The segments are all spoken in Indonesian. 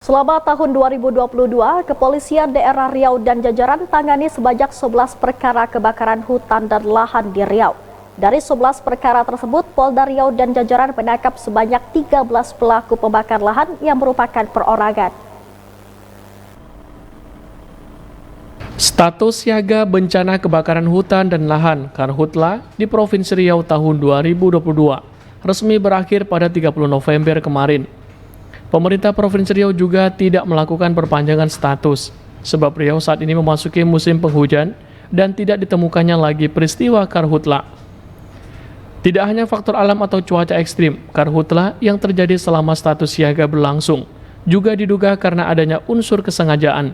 Selama tahun 2022, Kepolisian Daerah Riau dan jajaran tangani sebanyak 11 perkara kebakaran hutan dan lahan di Riau. Dari 11 perkara tersebut, Polda Riau dan jajaran menangkap sebanyak 13 pelaku pembakar lahan yang merupakan perorangan. Status siaga bencana kebakaran hutan dan lahan Karhutla di Provinsi Riau tahun 2022 resmi berakhir pada 30 November kemarin. Pemerintah Provinsi Riau juga tidak melakukan perpanjangan status, sebab Riau saat ini memasuki musim penghujan dan tidak ditemukannya lagi peristiwa Karhutla. Tidak hanya faktor alam atau cuaca ekstrim, Karhutla yang terjadi selama status siaga berlangsung, juga diduga karena adanya unsur kesengajaan,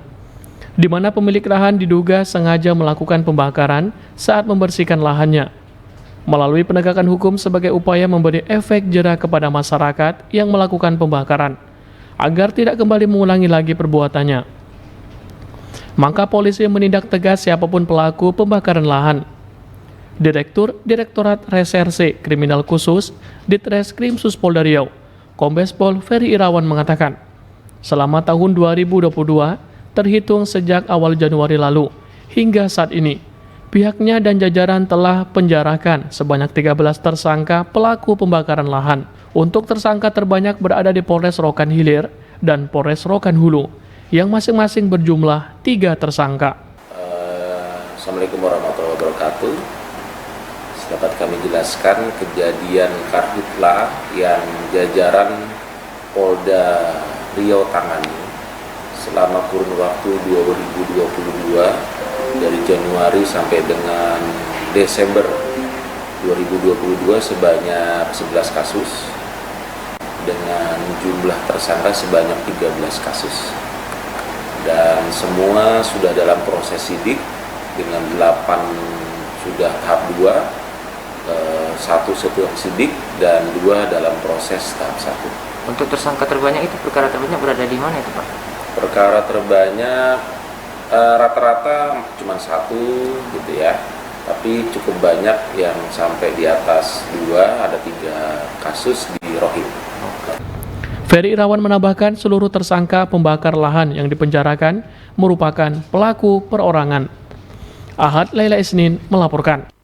di mana pemilik lahan diduga sengaja melakukan pembakaran saat membersihkan lahannya, melalui penegakan hukum sebagai upaya memberi efek jera kepada masyarakat yang melakukan pembakaran, agar tidak kembali mengulangi lagi perbuatannya. Maka polisi menindak tegas siapapun pelaku pembakaran lahan. Direktur Direktorat Reserse Kriminal Khusus Ditreskrim Suspolda Riau, Kombes Pol Ferry Irawan mengatakan, selama tahun 2022, terhitung sejak awal Januari lalu, hingga saat ini, pihaknya dan jajaran telah penjarakan sebanyak 13 tersangka pelaku pembakaran lahan. Untuk tersangka terbanyak berada di Polres Rokan Hilir dan Polres Rokan Hulu, yang masing-masing berjumlah 3 tersangka. Assalamualaikum warahmatullahi wabarakatuh. Dapat kami jelaskan kejadian Karhutla yang jajaran Polda Riau tangani selama kurun waktu 2022 dari Januari sampai dengan Desember 2022 sebanyak 11 kasus dengan jumlah tersangka sebanyak 13 kasus, dan semua sudah dalam proses sidik dengan 8 sudah tahap 2, 1 setelah sidik dan 2 dalam proses tahap 1. Untuk tersangka terbanyak itu, perkara terbanyak berada di mana itu, Pak? Perkara terbanyak rata-rata cuma 1 gitu ya, tapi cukup banyak yang sampai di atas 2, ada 3 kasus di Rohim. Ferry Irawan menambahkan seluruh tersangka pembakar lahan yang dipenjarakan merupakan pelaku perorangan. Ahad Laila Isnin melaporkan.